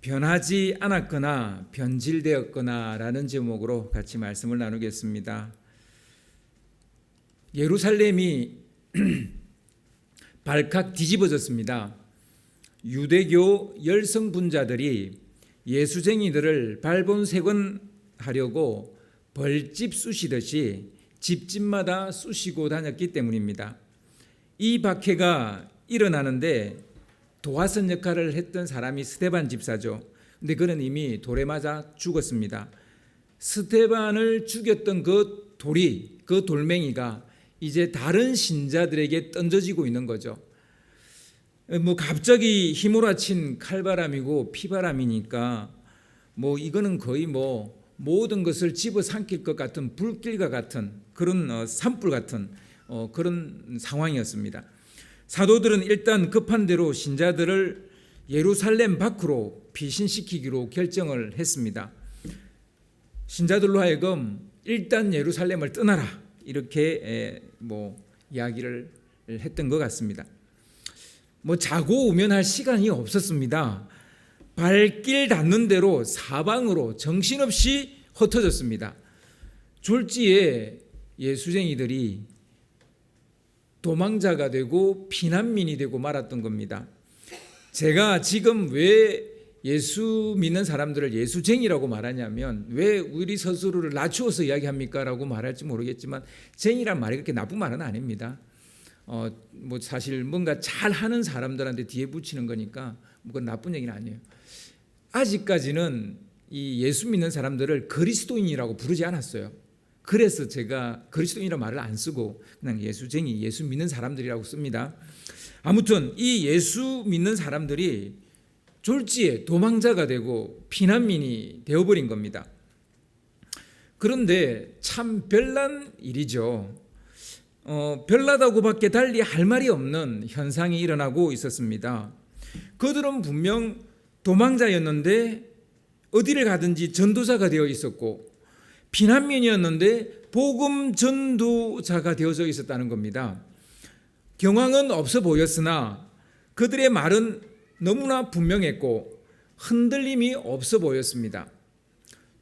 변하지 않았거나 변질되었거나 라는 제목으로 같이 말씀을 나누겠습니다. 예루살렘이 발칵 뒤집어졌습니다. 유대교 열성분자들이 예수쟁이들을 발본색원하려고 벌집 쑤시듯이 집집마다 쑤시고 다녔기 때문입니다. 이 박해가 일어나는데 도화선 역할을 했던 사람이 스데반 집사죠. 근데 그는 이미 돌에 맞아 죽었습니다. 스데반을 죽였던 그 돌이, 그 돌멩이가 이제 다른 신자들에게 던져지고 있는 거죠. 갑자기 휘몰아친 칼바람이고 피바람이니까 이거는 거의 모든 것을 집어삼킬 것 같은 불길과 같은 그런 산불 같은 그런 상황이었습니다. 사도들은 일단 급한 대로 신자들을 예루살렘 밖으로 피신시키기로 결정을 했습니다. 신자들로 하여금 일단 예루살렘을 떠나라 이렇게 이야기를 했던 것 같습니다. 자고 우면할 시간이 없었습니다. 발길 닿는 대로 사방으로 정신없이 흩어졌습니다. 졸지에 예수쟁이들이 도망자가 되고 피난민이 되고 말았던 겁니다. 제가 지금 왜 예수 믿는 사람들을 예수쟁이라고 말하냐면 왜 우리 스스로를 낮추어서 이야기합니까? 라고 말할지 모르겠지만 쟁이란 말이 그렇게 나쁜 말은 아닙니다. 사실 뭔가 잘하는 사람들한테 뒤에 붙이는 거니까 그건 나쁜 얘기는 아니에요. 아직까지는 이 예수 믿는 사람들을 그리스도인이라고 부르지 않았어요. 그래서 제가 그리스도인이라는 말을 안 쓰고 그냥 예수쟁이, 예수 믿는 사람들이라고 씁니다. 아무튼 이 예수 믿는 사람들이 졸지에 도망자가 되고 피난민이 되어버린 겁니다. 그런데 참 별난 일이죠. 별나다고밖에 달리 할 말이 없는 현상이 일어나고 있었습니다. 그들은 분명 도망자였는데 어디를 가든지 전도자가 되어 있었고 피난민이었는데 복음 전도자가 되어져 있었다는 겁니다. 경황은 없어 보였으나 그들의 말은 너무나 분명했고 흔들림이 없어 보였습니다.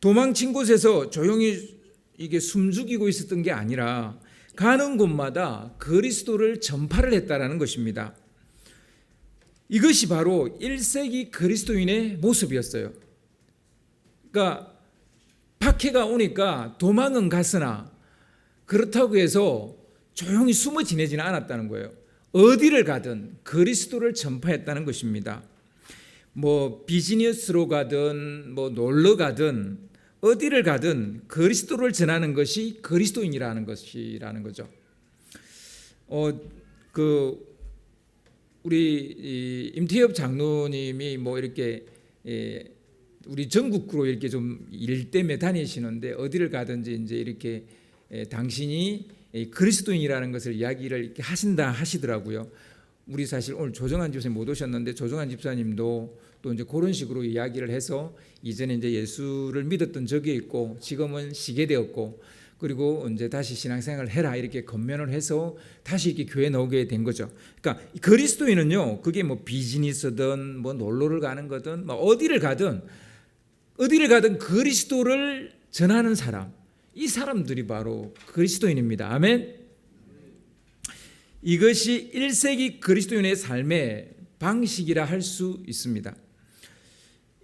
도망친 곳에서 조용히 이게 숨죽이고 있었던 게 아니라 가는 곳마다 그리스도를 전파를 했다라는 것입니다. 이것이 바로 1세기 그리스도인의 모습이었어요. 그러니까 박해가 오니까 도망은 갔으나 그렇다고 해서 조용히 숨어 지내지는 않았다는 거예요. 어디를 가든 그리스도를 전파했다는 것입니다. 비즈니스로 가든 놀러 가든 어디를 가든 그리스도를 전하는 것이 그리스도인이라는 것이라는 거죠. 우리 임태엽 장로님이 이렇게 우리 전국구로 이렇게 좀 일 때문에 다니시는데 어디를 가든지 이제 이렇게 당신이 그리스도인이라는 것을 이야기를 이렇게 하신다 하시더라고요. 우리 사실 오늘 조정한 집사님 못 오셨는데 조정한 집사님도 또 이제 그런 식으로 이야기를 해서 이전에 이제 예수를 믿었던 적이 있고 지금은 시게 되었고 그리고 이제 다시 신앙생활을 해라 이렇게 권면을 해서 다시 이렇게 교회에 나오게 된 거죠. 그러니까 그리스도인은요, 그게 비즈니스든 놀러를 가는 거든 어디를 가든 그리스도를 전하는 사람, 이 사람들이 바로 그리스도인입니다. 아멘. 이것이 1세기 그리스도인의 삶의 방식이라 할 수 있습니다.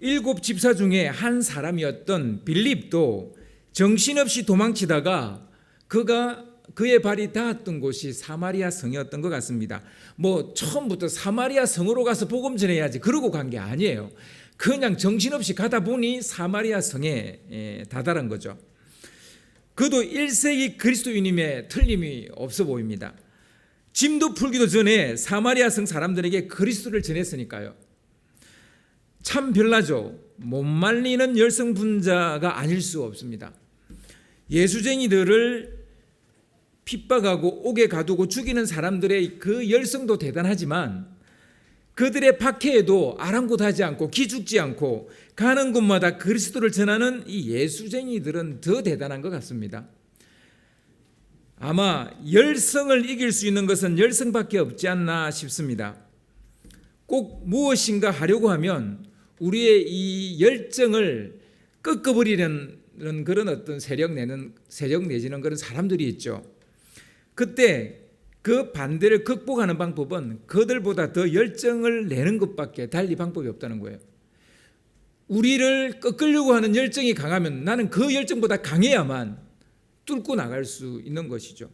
7 집사 중에 한 사람이었던 빌립도 정신없이 도망치다가 그의 발이 닿았던 곳이 사마리아 성이었던 것 같습니다. 처음부터 사마리아 성으로 가서 복음 전해야지 그러고 간 게 아니에요. 그냥 정신없이 가다 보니 사마리아 성에 다다른 거죠. 그도 1세기 그리스도인임에 틀림이 없어 보입니다. 짐도 풀기도 전에 사마리아 성 사람들에게 그리스도를 전했으니까요. 참 별나죠. 못 말리는 열성분자가 아닐 수 없습니다. 예수쟁이들을 핍박하고 옥에 가두고 죽이는 사람들의 그 열성도 대단하지만 그들의 박해에도 아랑곳하지 않고 기죽지 않고 가는 곳마다 그리스도를 전하는 이 예수쟁이들은 더 대단한 것 같습니다. 아마 열성을 이길 수 있는 것은 열성밖에 없지 않나 싶습니다. 꼭 무엇인가 하려고 하면 우리의 이 열정을 꺾어버리는 그런 어떤 세력 내지는 그런 사람들이 있죠. 그때 그 반대를 극복하는 방법은 그들보다 더 열정을 내는 것밖에 달리 방법이 없다는 거예요. 우리를 꺾으려고 하는 열정이 강하면 나는 그 열정보다 강해야만 뚫고 나갈 수 있는 것이죠.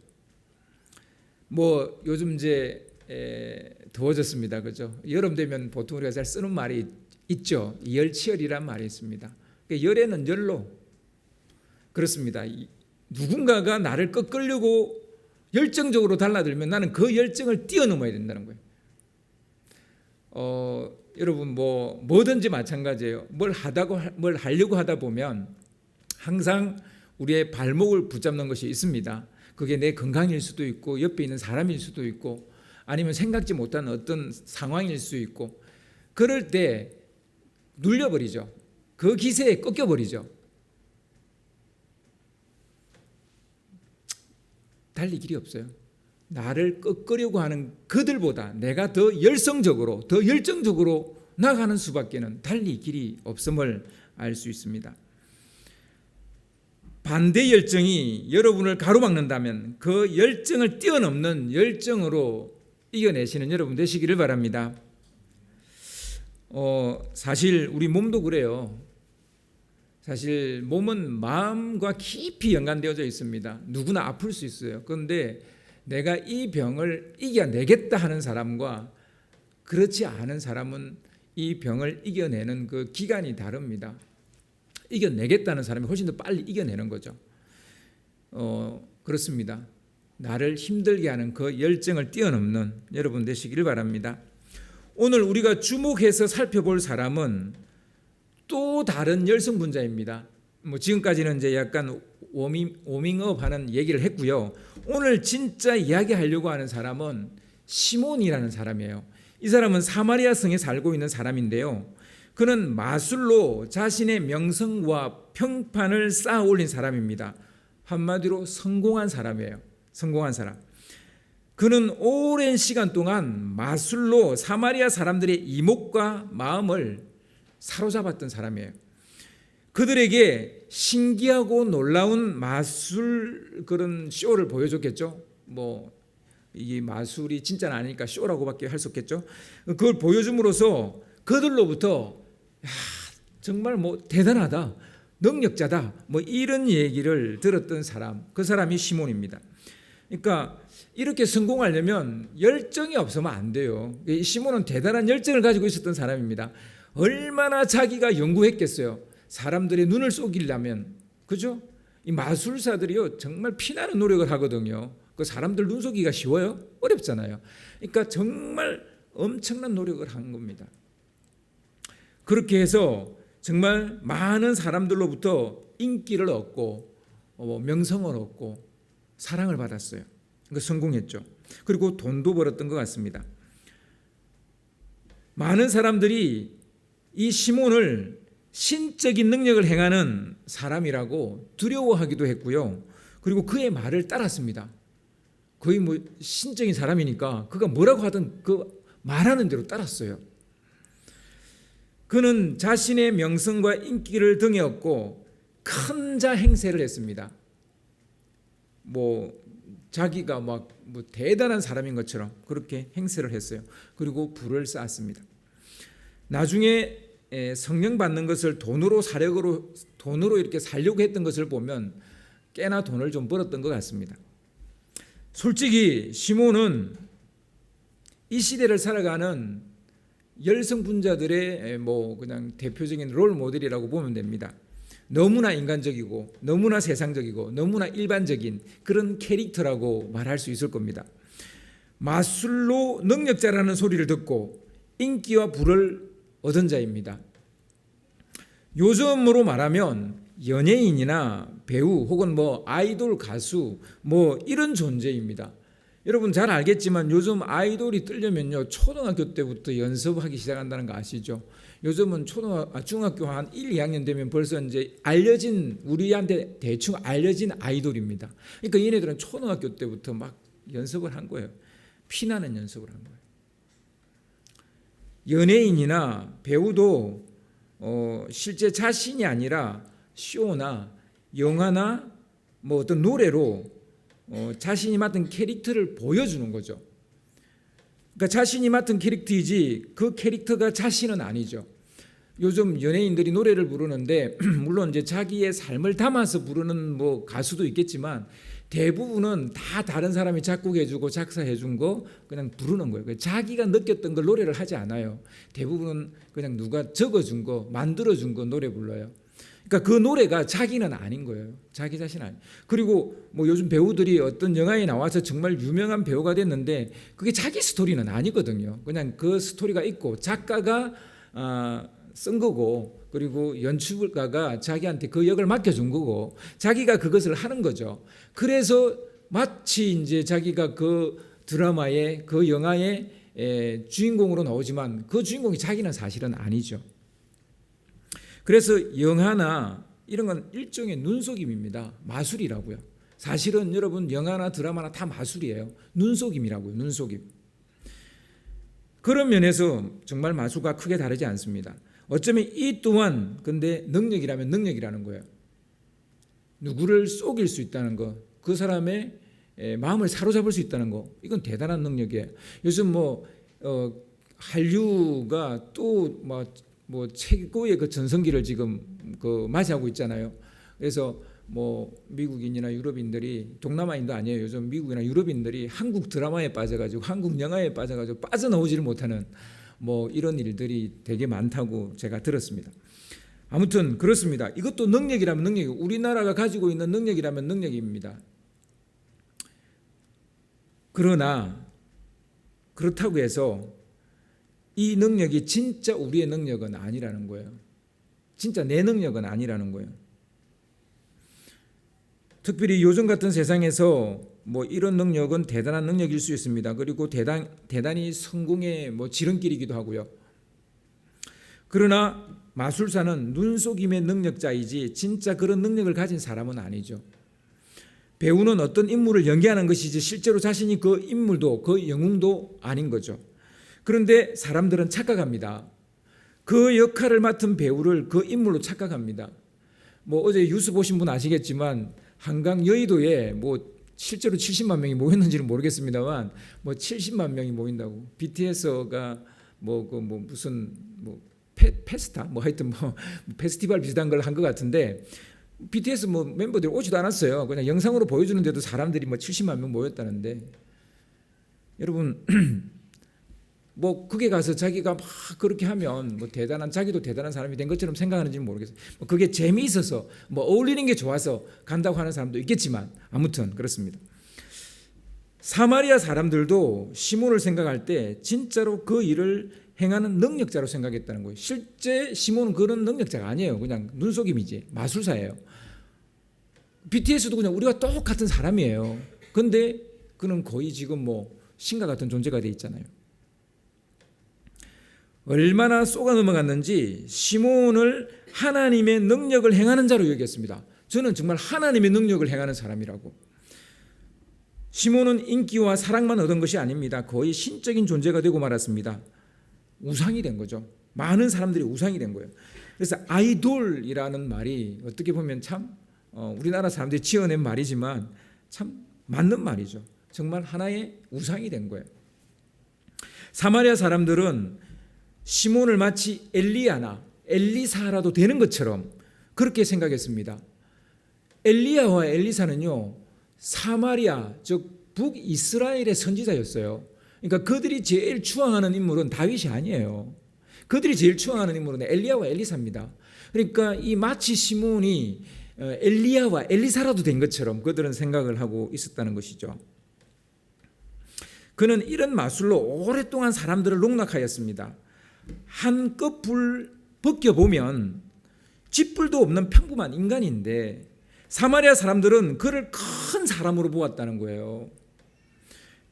뭐 요즘 이제 더워졌습니다. 그죠? 여름 되면 보통 우리가 잘 쓰는 말이 있죠. 열치열이란 말이 있습니다. 그러니까 열에는 열로 그렇습니다. 누군가가 나를 꺾으려고 열정적으로 달라들면 나는 그 열정을 뛰어넘어야 된다는 거예요. 여러분 뭐든지 마찬가지예요. 뭘 하려고 하다 보면 항상 우리의 발목을 붙잡는 것이 있습니다. 그게 내 건강일 수도 있고 옆에 있는 사람일 수도 있고 아니면 생각지 못한 어떤 상황일 수 있고 그럴 때 눌려버리죠. 그 기세에 꺾여버리죠. 달리 길이 없어요. 나를 꺾으려고 하는 그들보다 내가 더 열성적으로 더 열정적으로 나가는 수밖에는 달리 길이 없음을 알 수 있습니다. 반대 열정이 여러분을 가로막는다면 그 열정을 뛰어넘는 열정으로 이겨내시는 여러분 되시기를 바랍니다. 사실 우리 몸도 그래요. 사실 몸은 마음과 깊이 연관되어져 있습니다. 누구나 아플 수 있어요. 그런데 내가 이 병을 이겨내겠다 하는 사람과 그렇지 않은 사람은 이 병을 이겨내는 그 기간이 다릅니다. 이겨내겠다는 사람이 훨씬 더 빨리 이겨내는 거죠. 그렇습니다. 나를 힘들게 하는 그 열정을 뛰어넘는 여러분 되시기를 바랍니다. 오늘 우리가 주목해서 살펴볼 사람은 또 다른 열성분자입니다. 지금까지는 이제 약간 워밍업 하는 얘기를 했고요. 오늘 진짜 이야기하려고 하는 사람은 시몬이라는 사람이에요. 이 사람은 사마리아 성에 살고 있는 사람인데요. 그는 마술로 자신의 명성과 평판을 쌓아 올린 사람입니다. 한마디로 성공한 사람이에요. 성공한 사람. 그는 오랜 시간 동안 마술로 사마리아 사람들의 이목과 마음을 사로잡았던 사람이에요. 그들에게 신기하고 놀라운 마술 그런 쇼를 보여줬겠죠. 이 마술이 진짜는 아니니까 쇼라고밖에 할 수 없겠죠. 그걸 보여줌으로써 그들로부터 정말 대단하다, 능력자다, 이런 얘기를 들었던 사람, 그 사람이 시몬입니다. 그러니까 이렇게 성공하려면 열정이 없으면 안 돼요. 시몬은 대단한 열정을 가지고 있었던 사람입니다. 얼마나 자기가 연구했겠어요. 사람들의 눈을 쏘기려면, 그죠? 이 마술사들이요 정말 피나는 노력을 하거든요. 그 사람들 눈 쏘기가 쉬워요? 어렵잖아요. 그러니까 정말 엄청난 노력을 한 겁니다. 그렇게 해서 정말 많은 사람들로부터 인기를 얻고 명성을 얻고 사랑을 받았어요. 그러니까 성공했죠. 그리고 돈도 벌었던 것 같습니다. 많은 사람들이 이 시몬을 신적인 능력을 행하는 사람이라고 두려워하기도 했고요. 그리고 그의 말을 따랐습니다. 거의 신적인 사람이니까 그가 뭐라고 하든 그 말하는 대로 따랐어요. 그는 자신의 명성과 인기를 등에 업고 큰 자 행세를 했습니다. 자기가 대단한 사람인 것처럼 그렇게 행세를 했어요. 그리고 부를 쌓았습니다. 나중에 성령 받는 것을 돈으로 이렇게 살려고 했던 것을 보면 꽤나 돈을 좀 벌었던 것 같습니다. 솔직히 시몬은 이 시대를 살아가는 열성분자들의 그냥 대표적인 롤 모델이라고 보면 됩니다. 너무나 인간적이고 너무나 세상적이고 너무나 일반적인 그런 캐릭터라고 말할 수 있을 겁니다. 마술로 능력자라는 소리를 듣고 인기와 부를 얻은 자입니다. 요즘으로 말하면 연예인이나 배우 혹은 아이돌 가수 이런 존재입니다. 여러분 잘 알겠지만 요즘 아이돌이 뜨려면요 초등학교 때부터 연습하기 시작한다는 거 아시죠? 요즘은 중학교 한 1, 2학년 되면 벌써 이제 우리한테 대충 알려진 아이돌입니다. 그러니까 얘네들은 초등학교 때부터 막 연습을 한 거예요. 피나는 연습을 한 거예요. 연예인이나 배우도 실제 자신이 아니라 쇼나 영화나 뭐 어떤 노래로 자신이 맡은 캐릭터를 보여주는 거죠. 그러니까 자신이 맡은 캐릭터이지 그 캐릭터가 자신은 아니죠. 요즘 연예인들이 노래를 부르는데 물론 이제 자기의 삶을 담아서 부르는 뭐 가수도 있겠지만 대부분은 다 다른 사람이 작곡해주고 작사해준 거 그냥 부르는 거예요. 자기가 느꼈던 걸 노래를 하지 않아요. 대부분은 그냥 누가 적어준 거, 만들어준 거 노래 불러요. 그러니까 그 노래가 자기는 아닌 거예요. 자기 자신 아니. 그리고 뭐 요즘 배우들이 어떤 영화에 나와서 정말 유명한 배우가 됐는데 그게 자기 스토리는 아니거든요. 그냥 그 스토리가 있고 작가가 쓴 거고 그리고 연출가가 자기한테 그 역을 맡겨준 거고 자기가 그것을 하는 거죠. 그래서 마치 이제 자기가 그 드라마의 그 영화의 주인공으로 나오지만 그 주인공이 자기는 사실은 아니죠. 그래서 영화나 이런 건 일종의 눈속임입니다. 마술이라고요. 사실은 여러분 영화나 드라마나 다 마술이에요. 눈속임이라고요. 눈속임. 그런 면에서 정말 마술과 크게 다르지 않습니다. 어쩌면 이 또한 근데 능력이라면 능력이라는 거예요. 누구를 속일 수 있다는 거, 그 사람의 마음을 사로잡을 수 있다는 거, 이건 대단한 능력이에요. 요즘 한류가 또 뭐 최고의 그 전성기를 지금 맞이하고 있잖아요. 그래서 뭐 미국인이나 유럽인들이 동남아인도 아니에요. 요즘 미국이나 유럽인들이 한국 드라마에 빠져가지고 한국 영화에 빠져가지고 빠져나오지를 못하는 뭐 이런 일들이 되게 많다고 제가 들었습니다. 아무튼 그렇습니다. 이것도 능력이라면 능력이고 우리나라가 가지고 있는 능력이라면 능력입니다. 그러나 그렇다고 해서 이 능력이 진짜 우리의 능력은 아니라는 거예요. 진짜 내 능력은 아니라는 거예요. 특별히 요즘 같은 세상에서 뭐 이런 능력은 대단한 능력일 수 있습니다. 그리고 대단히 성공의 뭐 지름길이기도 하고요. 그러나 마술사는 눈속임의 능력자이지 진짜 그런 능력을 가진 사람은 아니죠. 배우는 어떤 인물을 연기하는 것이지 실제로 자신이 그 인물도 그 영웅도 아닌 거죠. 그런데 사람들은 착각합니다. 그 역할을 맡은 배우를 그 인물로 착각합니다. 뭐 어제 뉴스 보신 분 아시겠지만 한강 여의도에 뭐 실제로 70만 명이 모였는지는 모르겠습니다만 뭐 70만 명이 모인다고. BTS가 무슨 페스타 뭐 하여튼 뭐 페스티벌 비슷한 걸 한 것 같은데 BTS 뭐 멤버들이 오지도 않았어요. 그냥 영상으로 보여주는데도 사람들이 뭐 70만 명 모였다는데 여러분 뭐 그게 가서 자기가 막 그렇게 하면 뭐 자기도 대단한 사람이 된 것처럼 생각하는지는 모르겠어요. 뭐 그게 재미있어서 뭐 어울리는 게 좋아서 간다고 하는 사람도 있겠지만 아무튼 그렇습니다. 사마리아 사람들도 시몬을 생각할 때 진짜로 그 일을 행하는 능력자로 생각했다는 거예요. 실제 시몬은 그런 능력자가 아니에요. 그냥 눈속임이지 마술사예요. BTS도 그냥 우리와 똑같은 사람이에요. 근데 그는 거의 지금 뭐 신과 같은 존재가 돼 있잖아요. 얼마나 쏘가 넘어갔는지 시몬을 하나님의 능력을 행하는 자로 여겼습니다. 저는 정말 하나님의 능력을 행하는 사람이라고. 시몬은 인기와 사랑만 얻은 것이 아닙니다. 거의 신적인 존재가 되고 말았습니다. 우상이 된 거죠. 많은 사람들이 우상이 된 거예요. 그래서 아이돌이라는 말이 어떻게 보면 참 우리나라 사람들이 지어낸 말이지만 참 맞는 말이죠. 정말 하나의 우상이 된 거예요. 사마리아 사람들은 시몬을 마치 엘리야나 엘리사라도 되는 것처럼 그렇게 생각했습니다. 엘리야와 엘리사는요 사마리아 즉 북이스라엘의 선지자였어요. 그러니까 그들이 제일 추앙하는 인물은 다윗이 아니에요. 그들이 제일 추앙하는 인물은 엘리야와 엘리사입니다. 그러니까 이 마치 시몬이 엘리야와 엘리사라도 된 것처럼 그들은 생각을 하고 있었다는 것이죠. 그는 이런 마술로 오랫동안 사람들을 농락하였습니다. 한 껍을 벗겨보면 쥐뿔도 없는 평범한 인간인데 사마리아 사람들은 그를 큰 사람으로 보았다는 거예요.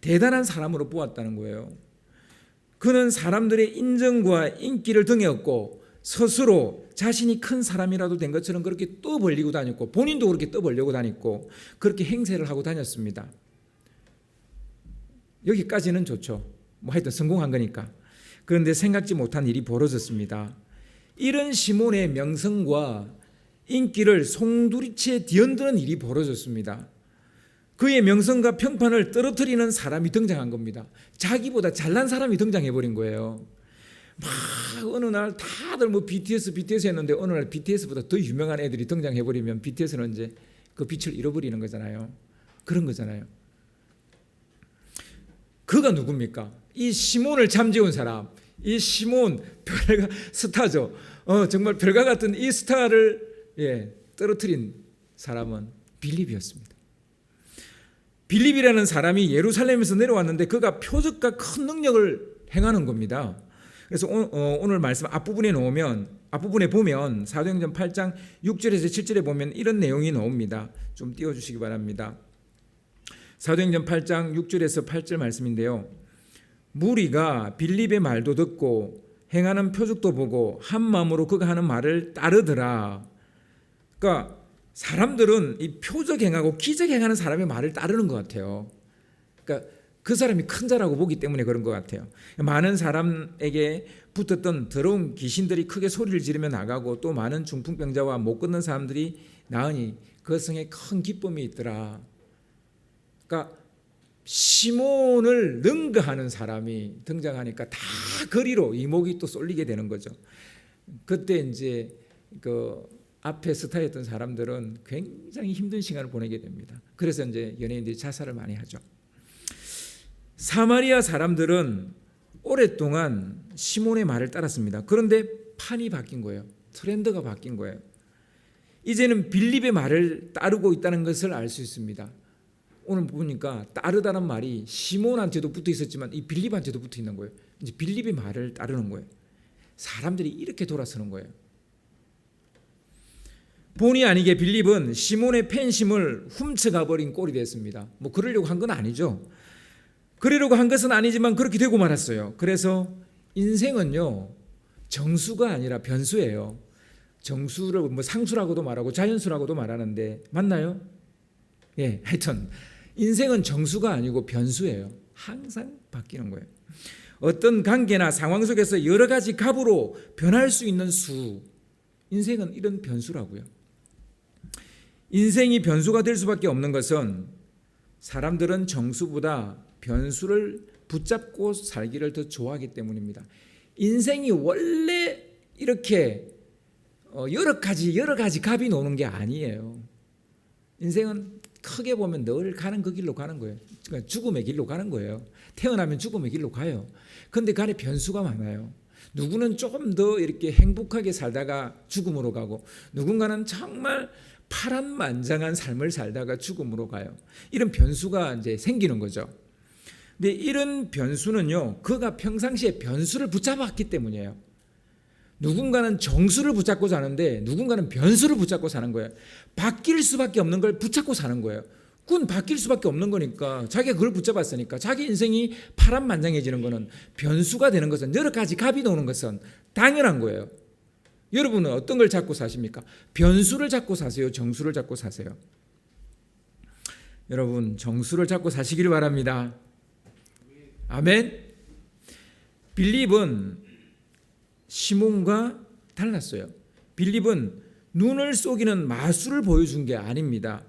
대단한 사람으로 보았다는 거예요. 그는 사람들의 인정과 인기를 등에 업고 스스로 자신이 큰 사람이라도 된 것처럼 그렇게 떠벌리고 다녔고 본인도 그렇게 떠벌리고 다녔고 그렇게 행세를 하고 다녔습니다. 여기까지는 좋죠. 뭐 하여튼 성공한 거니까. 그런데 생각지 못한 일이 벌어졌습니다. 이런 시몬의 명성과 인기를 송두리째 뒤흔드는 일이 벌어졌습니다. 그의 명성과 평판을 떨어뜨리는 사람이 등장한 겁니다. 자기보다 잘난 사람이 등장해버린 거예요. 막 어느 날 다들 뭐 BTS 했는데 어느 날 BTS보다 더 유명한 애들이 등장해버리면 BTS는 이제 그 빛을 잃어버리는 거잖아요. 그런 거잖아요. 그가 누굽니까? 이 시몬을 잠재운 사람, 이 시몬 별가 스타죠. 정말 별과 같은 이 스타를 떨어뜨린 사람은 빌립이었습니다. 빌립이라는 사람이 예루살렘에서 내려왔는데 그가 표적과 큰 능력을 행하는 겁니다. 그래서 오늘 말씀 앞부분에 보면 사도행전 8장 6절에서 7절에 보면 이런 내용이 나옵니다. 좀 띄워주시기 바랍니다. 사도행전 8장 6절에서 8절 말씀인데요. 무리가 빌립의 말도 듣고 행하는 표적도 보고 한 마음으로 그가 하는 말을 따르더라. 그러니까 사람들은 이 표적 행하고 기적 행하는 사람의 말을 따르는 것 같아요. 그러니까 그 사람이 큰 자라고 보기 때문에 그런 것 같아요. 많은 사람에게 붙었던 더러운 귀신들이 크게 소리를 지르며 나가고 또 많은 중풍병자와 못 걷는 사람들이 나으니 그 성에 큰 기쁨이 있더라. 그러니까 시몬을 능가하는 사람이 등장하니까 다 거리로 이목이 또 쏠리게 되는 거죠. 그때 이제 그 앞에 스타였던 사람들은 굉장히 힘든 시간을 보내게 됩니다. 그래서 이제 연예인들이 자살을 많이 하죠. 사마리아 사람들은 오랫동안 시몬의 말을 따랐습니다. 그런데 판이 바뀐 거예요. 트렌드가 바뀐 거예요. 이제는 빌립의 말을 따르고 있다는 것을 알 수 있습니다. 오늘 보니까 따르다는 말이 시몬한테도 붙어 있었지만 이 빌립한테도 붙어 있는 거예요. 이제 빌립의 말을 따르는 거예요. 사람들이 이렇게 돌아서는 거예요. 본의 아니게 빌립은 시몬의 팬심을 훔쳐가 버린 꼴이 됐습니다. 뭐 그러려고 한 건 아니죠. 그러려고 한 것은 아니지만 그렇게 되고 말았어요. 그래서 인생은요, 정수가 아니라 변수예요. 정수를 뭐 상수라고도 말하고 자연수라고도 말하는데 맞나요? 하여튼 인생은 정수가 아니고 변수예요. 항상 바뀌는 거예요. 어떤 관계나 상황 속에서 여러 가지 값으로 변할 수 있는 수, 인생은 이런 변수라고요. 인생이 변수가 될 수밖에 없는 것은 사람들은 정수보다 변수를 붙잡고 살기를 더 좋아하기 때문입니다. 인생이 원래 이렇게 여러 가지 값이 노는 게 아니에요. 인생은 크게 보면 늘 가는 그 길로 가는 거예요. 그러니까 죽음의 길로 가는 거예요. 태어나면 죽음의 길로 가요. 그런데 그 안에 변수가 많아요. 누구는 조금 더 이렇게 행복하게 살다가 죽음으로 가고 누군가는 정말 파란만장한 삶을 살다가 죽음으로 가요. 이런 변수가 이제 생기는 거죠. 근데 이런 변수는요, 그가 평상시에 변수를 붙잡았기 때문이에요. 누군가는 정수를 붙잡고 사는데 누군가는 변수를 붙잡고 사는 거예요. 바뀔 수밖에 없는 걸 붙잡고 사는 거예요. 그건 바뀔 수밖에 없는 거니까 자기가 그걸 붙잡았으니까 자기 인생이 파란만장해지는 거는 변수가 되는 것은 여러 가지 값이 나오는 것은 당연한 거예요. 여러분은 어떤 걸 잡고 사십니까? 변수를 잡고 사세요? 정수를 잡고 사세요? 여러분 정수를 잡고 사시기를 바랍니다. 아멘. 빌립은 시몬과 달랐어요. 빌립은 눈을 속이는 마술을 보여준 게 아닙니다.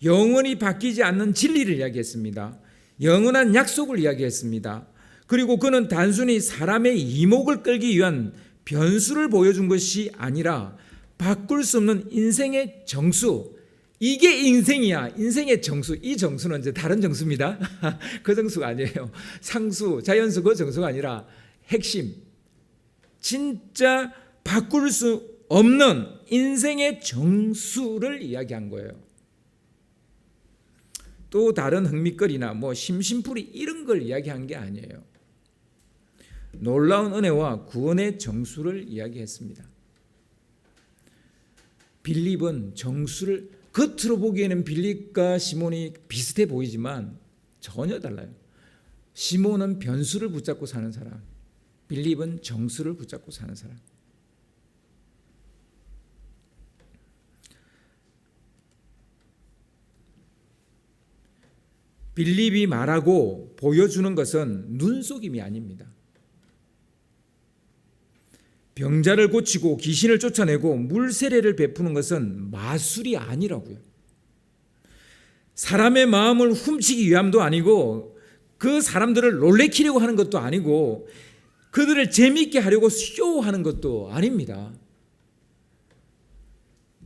영원히 바뀌지 않는 진리를 이야기했습니다. 영원한 약속을 이야기했습니다. 그리고 그는 단순히 사람의 이목을 끌기 위한 변수를 보여준 것이 아니라 바꿀 수 없는 인생의 정수, 이게 인생이야. 인생의 정수. 이 정수는 이제 다른 정수입니다. 그 정수가 아니에요. 상수, 자연수 그 정수가 아니라 핵심, 진짜 바꿀 수 없는 인생의 정수를 이야기한 거예요. 또 다른 흥미거리나 뭐 심심풀이 이런 걸 이야기한 게 아니에요. 놀라운 은혜와 구원의 정수를 이야기했습니다. 빌립은 정수를, 겉으로 보기에는 빌립과 시몬이 비슷해 보이지만 전혀 달라요. 시몬은 변수를 붙잡고 사는 사람, 빌립은 정수를 붙잡고 사는 사람. 빌립이 말하고 보여주는 것은 눈속임이 아닙니다. 병자를 고치고 귀신을 쫓아내고 물세례를 베푸는 것은 마술이 아니라고요. 사람의 마음을 훔치기 위함도 아니고 그 사람들을 놀래키려고 하는 것도 아니고 그들을 재미있게 하려고 쇼하는 것도 아닙니다.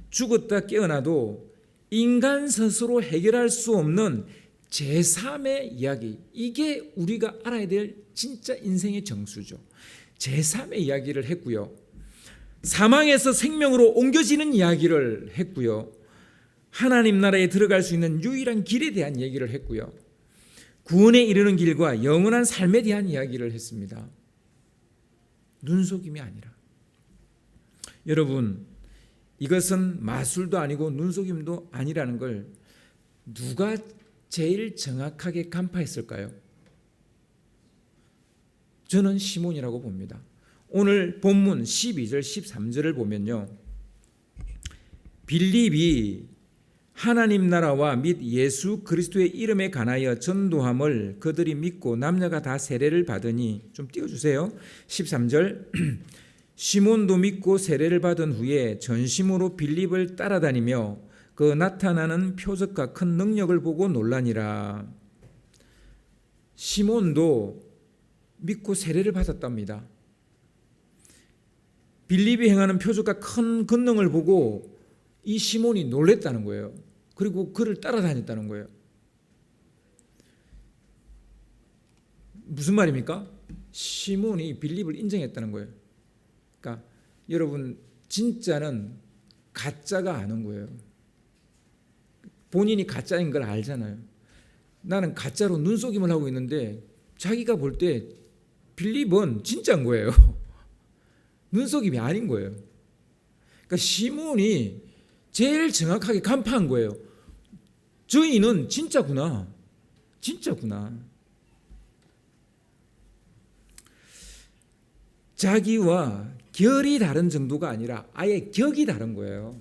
죽었다 깨어나도 인간 스스로 해결할 수 없는 제3의 이야기, 이게 우리가 알아야 될 진짜 인생의 정수죠. 제3의 이야기를 했고요. 사망에서 생명으로 옮겨지는 이야기를 했고요. 하나님 나라에 들어갈 수 있는 유일한 길에 대한 얘기를 했고요. 구원에 이르는 길과 영원한 삶에 대한 이야기를 했습니다. 눈속임이 아니라. 여러분, 이것은 마술도 아니고 눈속임도 아니라는 걸 누가 제일 정확하게 간파했을까요? 저는 시몬이라고 봅니다. 오늘 본문 12절 13절을 보면요, 빌립이 하나님 나라와 및 예수 그리스도의 이름에 관하여 전도함을 그들이 믿고 남녀가 다 세례를 받으니, 좀 띄워주세요. 13절 시몬도 믿고 세례를 받은 후에 전심으로 빌립을 따라다니며 그 나타나는 표적과 큰 능력을 보고 놀라니라. 시몬도 믿고 세례를 받았답니다. 빌립이 행하는 표적과 큰 권능을 보고 이 시몬이 놀랬다는 거예요. 그리고 그를 따라다녔다는 거예요. 무슨 말입니까? 시몬이 빌립을 인정했다는 거예요. 그러니까 여러분, 진짜는 가짜가 아는 거예요. 본인이 가짜인 걸 알잖아요. 나는 가짜로 눈속임을 하고 있는데 자기가 볼 때 빌립은 진짜인 거예요. 눈속임이 아닌 거예요. 그러니까 시몬이 제일 정확하게 간파한 거예요. 저희는 진짜구나. 진짜구나. 자기와 결이 다른 정도가 아니라 아예 격이 다른 거예요.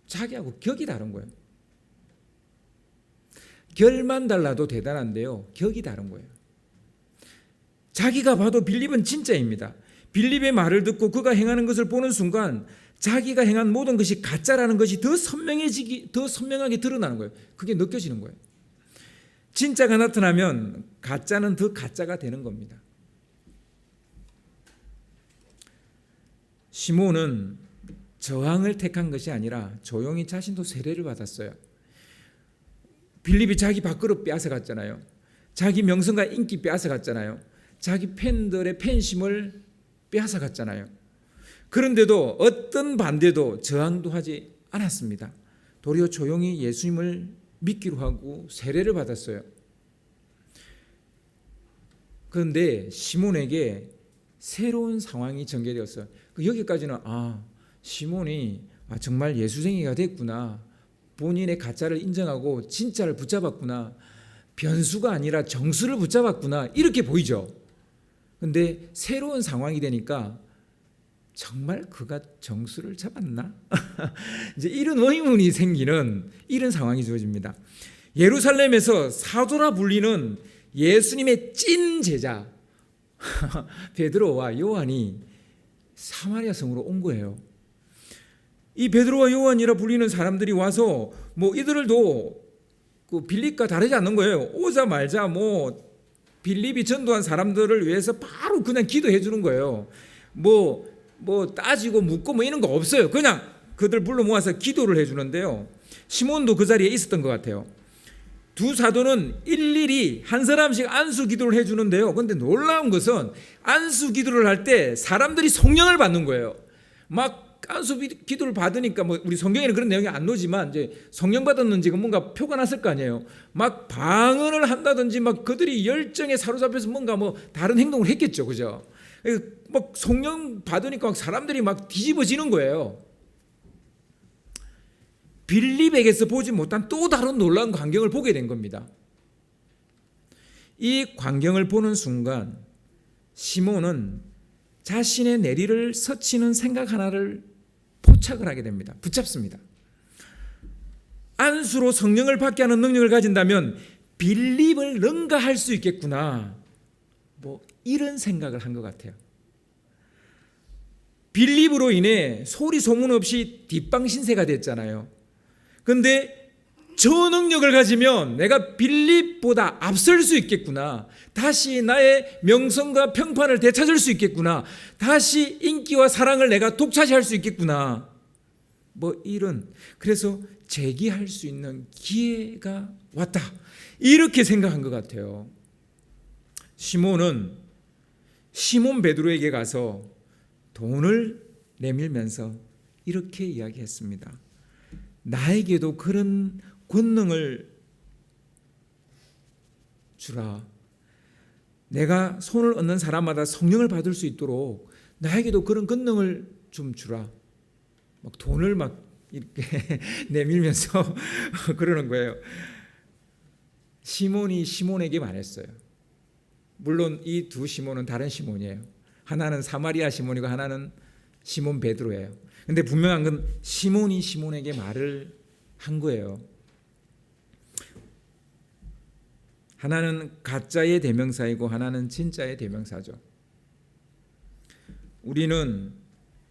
자기하고 격이 다른 거예요. 결만 달라도 대단한데요, 격이 다른 거예요. 자기가 봐도 빌립은 진짜입니다. 빌립의 말을 듣고 그가 행하는 것을 보는 순간 자기가 행한 모든 것이 가짜라는 것이 더 선명하게 드러나는 거예요. 그게 느껴지는 거예요. 진짜가 나타나면 가짜는 더 가짜가 되는 겁니다. 시몬은 저항을 택한 것이 아니라 조용히 자신도 세례를 받았어요. 빌립이 자기 밥그릇 빼앗아갔잖아요. 자기 명성과 인기 빼앗아갔잖아요. 자기 팬들의 팬심을 빼앗아갔잖아요. 그런데도 어떤 반대도 저항도 하지 않았습니다. 도리어 조용히 예수님을 믿기로 하고 세례를 받았어요. 그런데 시몬에게 새로운 상황이 전개되었어요. 여기까지는 시몬이 정말 예수쟁이가 됐구나. 본인의 가짜를 인정하고 진짜를 붙잡았구나. 변수가 아니라 정수를 붙잡았구나. 이렇게 보이죠. 그런데 새로운 상황이 되니까 정말 그가 정수를 잡았나? 이제 이런 의문이 생기는 이런 상황이 주어집니다. 예루살렘에서 사도라 불리는 예수님의 찐 제자 베드로와 요한이 사마리아 성으로 온 거예요. 이 베드로와 요한이라 불리는 사람들이 와서 이들도 그 빌립과 다르지 않는 거예요. 오자마자 빌립이 전도한 사람들을 위해서 바로 그냥 기도해 주는 거예요. 따지고 묻고 이런 거 없어요. 그냥 그들 불러 모아서 기도를 해 주는데요. 시몬도 그 자리에 있었던 것 같아요. 두 사도는 일일이 한 사람씩 안수 기도를 해 주는데요. 그런데 놀라운 것은 안수 기도를 할 때 사람들이 성령을 받는 거예요. 안수 기도를 받으니까 우리 성경에는 그런 내용이 안 나오지만 이제 성령 받았는지 뭔가 표가 났을 거 아니에요. 방언을 한다든지 그들이 열정에 사로잡혀서 뭔가 다른 행동을 했겠죠, 그죠? 성령 받으니까 사람들이 뒤집어지는 거예요. 빌립에게서 보지 못한 또 다른 놀라운 광경을 보게 된 겁니다. 이 광경을 보는 순간 시몬은 자신의 내리를 스치는 생각 하나를 포착을 하게 됩니다. 붙잡습니다. 안수로 성령을 받게 하는 능력을 가진다면 빌립을 능가할 수 있겠구나. 이런 생각을 한 것 같아요. 빌립으로 인해 소리 소문 없이 뒷방 신세가 됐잖아요. 그런데 저 능력을 가지면 내가 빌립보다 앞설 수 있겠구나. 다시 나의 명성과 평판을 되찾을 수 있겠구나. 다시 인기와 사랑을 내가 독차지할 수 있겠구나. 뭐 이런, 그래서 재기할 수 있는 기회가 왔다, 이렇게 생각한 것 같아요. 시몬은 시몬 베드로에게 가서 돈을 내밀면서 이렇게 이야기했습니다. 나에게도 그런 권능을 주라. 내가 손을 얹는 사람마다 성령을 받을 수 있도록 나에게도 그런 권능을 좀 주라. 막 돈을 막 이렇게 내밀면서 그러는 거예요. 시몬이 시몬에게 말했어요. 물론 이 두 시몬은 다른 시몬이에요. 하나는 사마리아 시몬이고 하나는 시몬 베드로예요. 근데 분명한 건 시몬이 시몬에게 말을 한 거예요. 하나는 가짜의 대명사이고 하나는 진짜의 대명사죠. 우리는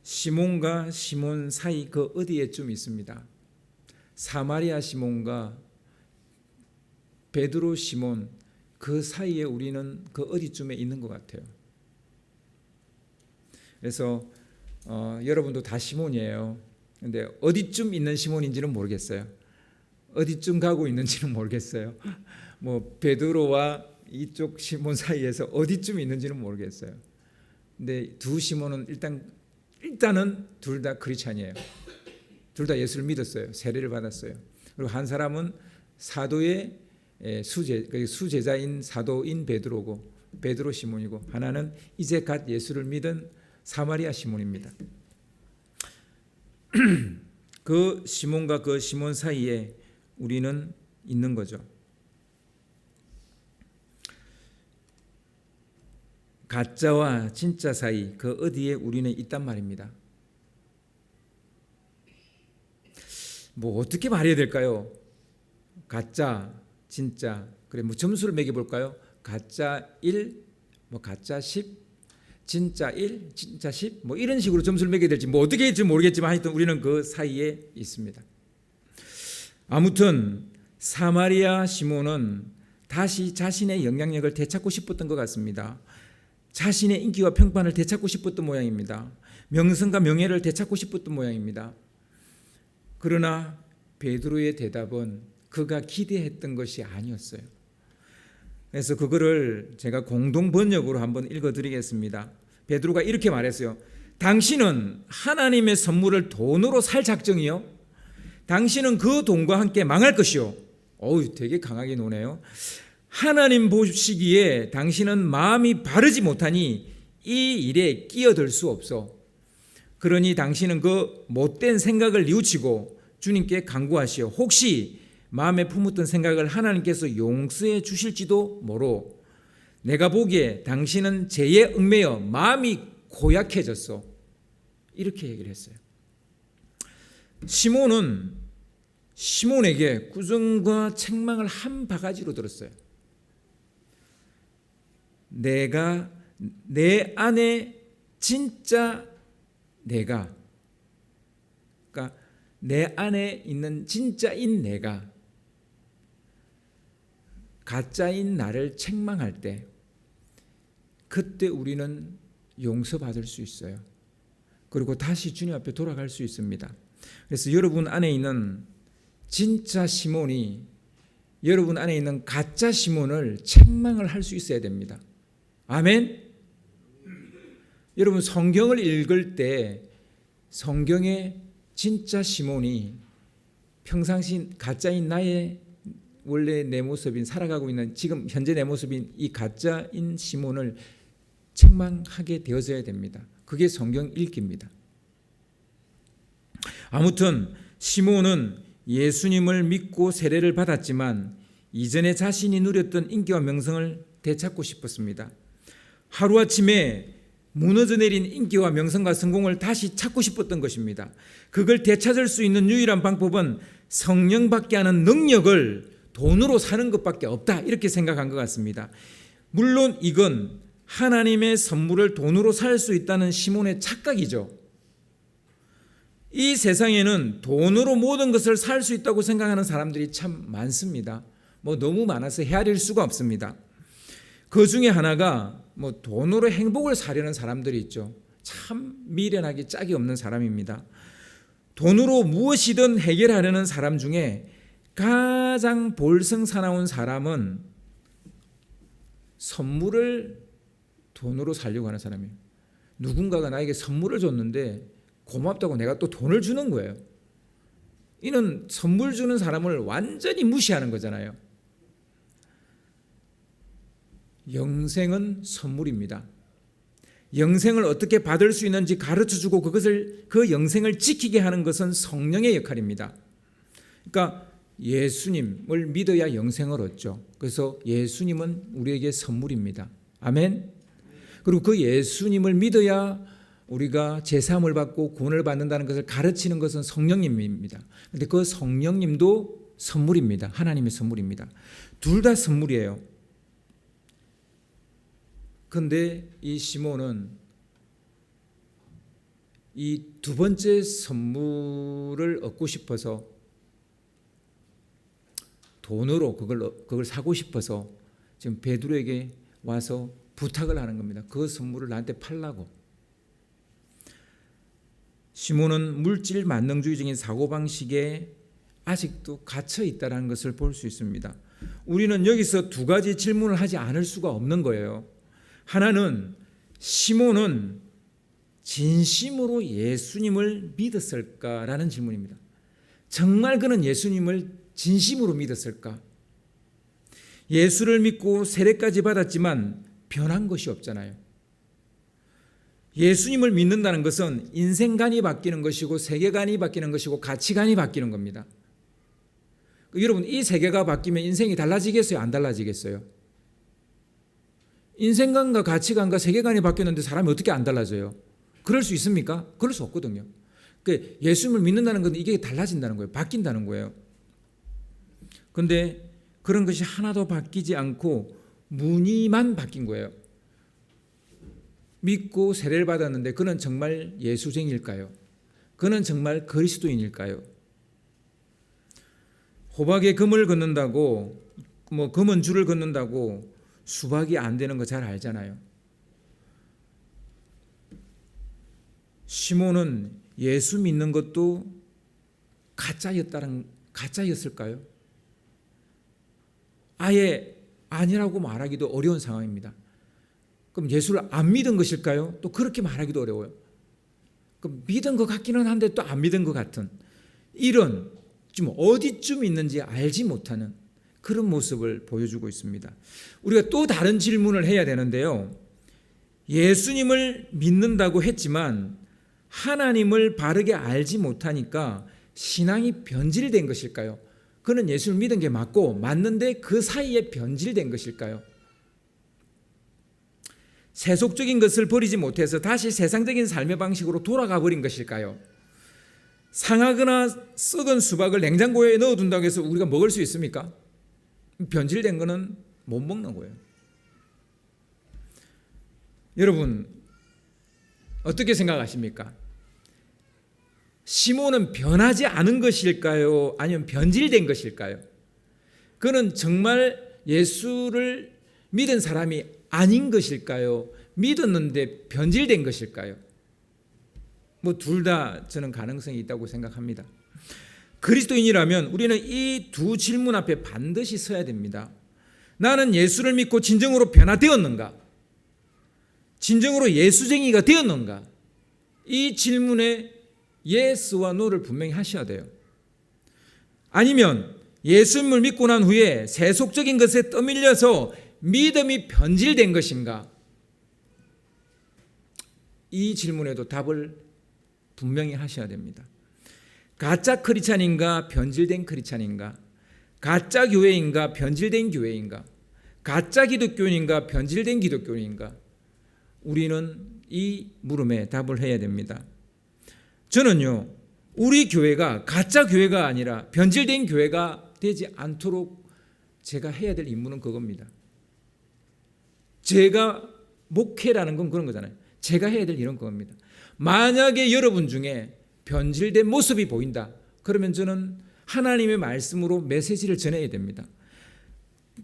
시몬과 시몬 사이 그 어디에 좀 있습니다. 사마리아 시몬과 베드로 시몬 그 사이에 우리는 그 어디쯤에 있는 것 같아요. 그래서 여러분도 다 시몬이에요. 근데 어디쯤 있는 시몬인지는 모르겠어요. 어디쯤 가고 있는지는 모르겠어요. 뭐 베드로와 이쪽 시몬 사이에서 어디쯤 있는지는 모르겠어요. 근데 두 시몬은 일단은 둘 다 크리스찬이에요. 둘 다 예수를 믿었어요. 세례를 받았어요. 그리고 한 사람은 사도의 수제자인 사도인 베드로 시몬이고, 하나는 이제 갓 예수를 믿은 사마리아 시몬입니다. 그 시몬과 그 시몬 사이에 우리는 있는 거죠. 가짜와 진짜 사이 그 어디에 우리는 있단 말입니다. 뭐 어떻게 말해야 될까요? 가짜, 진짜. 그래, 뭐 점수를 매겨 볼까요? 가짜 1, 뭐 가짜 10, 진짜 1, 진짜 10, 뭐 이런 식으로 점수를 매겨야 될지 뭐 어떻게 할지 모르겠지만 하여튼 우리는 그 사이에 있습니다. 아무튼 사마리아 시몬은 다시 자신의 영향력을 되찾고 싶었던 것 같습니다. 자신의 인기와 평판을 되찾고 싶었던 모양입니다. 명성과 명예를 되찾고 싶었던 모양입니다. 그러나 베드로의 대답은 그가 기대했던 것이 아니었어요. 그래서 그거를 제가 공동 번역으로 한번 읽어드리겠습니다. 베드로가 이렇게 말했어요. 당신은 하나님의 선물을 돈으로 살 작정이요? 당신은 그 돈과 함께 망할 것이요. 어우, 되게 강하게 노네요. 하나님 보시기에 당신은 마음이 바르지 못하니 이 일에 끼어들 수 없어. 그러니 당신은 그 못된 생각을 뉘우치고 주님께 간구하시오. 혹시 마음에 품었던 생각을 하나님께서 용서해 주실지도 모르. 내가 보기에 당신은 죄에 얽매여 마음이 고약해졌어. 이렇게 얘기를 했어요. 시몬은 시몬에게 꾸중과 책망을 한 바가지로 들었어요. 내가 내 안에 진짜 내가, 그러니까 내 안에 있는 진짜인 내가 가짜인 나를 책망할 때 그때 우리는 용서받을 수 있어요. 그리고 다시 주님 앞에 돌아갈 수 있습니다. 그래서 여러분 안에 있는 진짜 시몬이 여러분 안에 있는 가짜 시몬을 책망을 할 수 있어야 됩니다. 아멘. 여러분 성경을 읽을 때 성경의 진짜 시몬이 평상시 가짜인 나의 원래 내 모습인 살아가고 있는 지금 현재 내 모습인 이 가짜인 시몬을 책망하게 되어져야 됩니다. 그게 성경 읽기입니다. 아무튼 시몬은 예수님을 믿고 세례를 받았지만 이전에 자신이 누렸던 인기와 명성을 되찾고 싶었습니다. 하루아침에 무너져 내린 인기와 명성과 성공을 다시 찾고 싶었던 것입니다. 그걸 되찾을 수 있는 유일한 방법은 성령받게 하는 능력을 돈으로 사는 것밖에 없다, 이렇게 생각한 것 같습니다. 물론 이건 하나님의 선물을 돈으로 살 수 있다는 시몬의 착각이죠. 이 세상에는 돈으로 모든 것을 살 수 있다고 생각하는 사람들이 참 많습니다. 너무 많아서 헤아릴 수가 없습니다. 그 중에 하나가 돈으로 행복을 사려는 사람들이 있죠. 참 미련하기 짝이 없는 사람입니다. 돈으로 무엇이든 해결하려는 사람 중에 가장 볼성사나운 사람은 선물을 돈으로 살려고 하는 사람이에요. 누군가가 나에게 선물을 줬는데 고맙다고 내가 또 돈을 주는 거예요. 이는 선물 주는 사람을 완전히 무시하는 거잖아요. 영생은 선물입니다. 영생을 어떻게 받을 수 있는지 가르쳐주고 그 영생을 지키게 하는 것은 성령의 역할입니다. 그러니까 예수님을 믿어야 영생을 얻죠. 그래서 예수님은 우리에게 선물입니다. 아멘. 그리고 그 예수님을 믿어야 우리가 제사함을 받고 구원을 받는다는 것을 가르치는 것은 성령님입니다. 그런데 그 성령님도 선물입니다. 하나님의 선물입니다. 둘 다 선물이에요. 그런데 이 시몬은 이 두 번째 선물을 얻고 싶어서 돈으로 그걸 사고 싶어서 지금 베드로에게 와서 부탁을 하는 겁니다. 그 선물을 나한테 팔라고. 시몬은 물질 만능주의적인 사고방식에 아직도 갇혀 있다는 것을 볼 수 있습니다. 우리는 여기서 두 가지 질문을 하지 않을 수가 없는 거예요. 하나는 시몬은 진심으로 예수님을 믿었을까라는 질문입니다. 정말 그는 예수님을 진심으로 믿었을까? 예수를 믿고 세례까지 받았지만 변한 것이 없잖아요. 예수님을 믿는다는 것은 인생관이 바뀌는 것이고 세계관이 바뀌는 것이고 가치관이 바뀌는 겁니다. 여러분, 이 세계가 바뀌면 인생이 달라지겠어요? 안 달라지겠어요? 인생관과 가치관과 세계관이 바뀌었는데 사람이 어떻게 안 달라져요? 그럴 수 있습니까? 그럴 수 없거든요. 예수님을 믿는다는 건 이게 달라진다는 거예요. 바뀐다는 거예요. 그런데 그런 것이 하나도 바뀌지 않고 무늬만 바뀐 거예요. 믿고 세례를 받았는데 그는 정말 예수쟁일까요? 그는 정말 그리스도인일까요? 호박에 금을 걷는다고 금은 줄을 걷는다고 수박이 안 되는 거 잘 알잖아요. 시몬은 예수 믿는 것도 가짜였을까요? 아예 아니라고 말하기도 어려운 상황입니다. 그럼 예수를 안 믿은 것일까요? 또 그렇게 말하기도 어려워요. 그럼 믿은 것 같기는 한데 또 안 믿은 것 같은 이런 좀 어디쯤 있는지 알지 못하는 그런 모습을 보여주고 있습니다. 우리가 또 다른 질문을 해야 되는데요. 예수님을 믿는다고 했지만 하나님을 바르게 알지 못하니까 신앙이 변질된 것일까요? 그는 예수를 믿은 게 맞는데 그 사이에 변질된 것일까요? 세속적인 것을 버리지 못해서 다시 세상적인 삶의 방식으로 돌아가 버린 것일까요? 상하거나 썩은 수박을 냉장고에 넣어둔다고 해서 우리가 먹을 수 있습니까? 변질된 거는 못 먹는 거예요. 여러분, 어떻게 생각하십니까? 시몬은 변하지 않은 것일까요? 아니면 변질된 것일까요? 그는 정말 예수를 믿은 사람이 아닌 것일까요? 믿었는데 변질된 것일까요? 둘 다 저는 가능성이 있다고 생각합니다. 그리스도인이라면 우리는 이 두 질문 앞에 반드시 서야 됩니다. 나는 예수를 믿고 진정으로 변화되었는가? 진정으로 예수쟁이가 되었는가? 이 질문에 예스와 노를 분명히 하셔야 돼요. 아니면 예수님을 믿고 난 후에 세속적인 것에 떠밀려서 믿음이 변질된 것인가? 이 질문에도 답을 분명히 하셔야 됩니다. 가짜 크리스찬인가 변질된 크리스찬인가? 가짜 교회인가 변질된 교회인가? 가짜 기독교인인가 변질된 기독교인가? 우리는 이 물음에 답을 해야 됩니다. 저는요, 우리 교회가 가짜 교회가 아니라 변질된 교회가 되지 않도록 제가 해야 될 임무는 그겁니다. 제가 목회라는 건 그런 거잖아요. 제가 해야 될 일은 그겁니다. 만약에 여러분 중에 변질된 모습이 보인다. 그러면 저는 하나님의 말씀으로 메시지를 전해야 됩니다.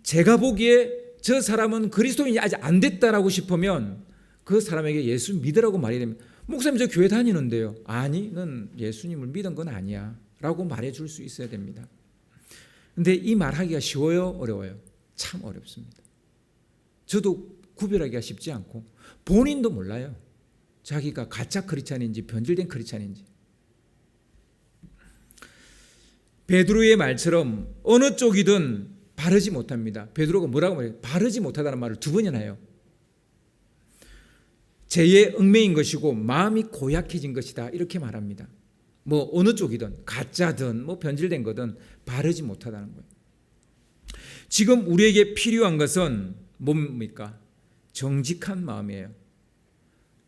제가 보기에 저 사람은 그리스도인이 아직 안 됐다라고 싶으면 그 사람에게 예수 믿으라고 말해야 됩니다. 목사님 저 교회 다니는데요. 아니, 넌 예수님을 믿은 건 아니야 라고 말해줄 수 있어야 됩니다. 근데 이 말하기가 쉬워요? 어려워요? 참 어렵습니다. 저도 구별하기가 쉽지 않고 본인도 몰라요. 자기가 가짜 크리스찬인지 변질된 크리스찬인지. 베드로의 말처럼 어느 쪽이든 바르지 못합니다. 베드로가 뭐라고 말해요? 바르지 못하다는 말을 2번이나 해요. 죄에 얽매인 것이고 마음이 고약해진 것이다 이렇게 말합니다. 뭐 어느 쪽이든 가짜든 뭐 변질된 거든 바르지 못하다는 거예요. 지금 우리에게 필요한 것은 뭡니까? 정직한 마음이에요.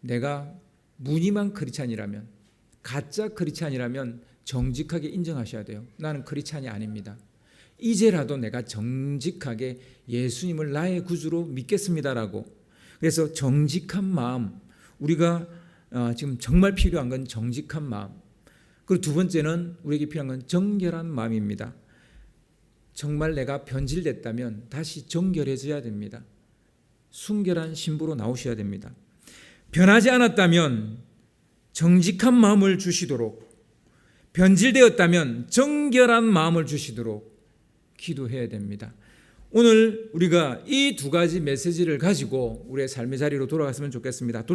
내가 무늬만 크리스찬이라면, 가짜 크리스찬이라면 정직하게 인정하셔야 돼요. 나는 크리스찬이 아닙니다. 이제라도 내가 정직하게 예수님을 나의 구주로 믿겠습니다라고. 그래서 정직한 마음, 우리가 지금 정말 필요한 건 정직한 마음. 그리고 2번째는 우리에게 필요한 건 정결한 마음입니다. 정말 내가 변질됐다면 다시 정결해져야 됩니다. 순결한 신부로 나오셔야 됩니다. 변하지 않았다면 정직한 마음을 주시도록, 변질되었다면 정결한 마음을 주시도록 기도해야 됩니다. 오늘 우리가 이 2가지 메시지를 가지고 우리의 삶의 자리로 돌아갔으면 좋겠습니다.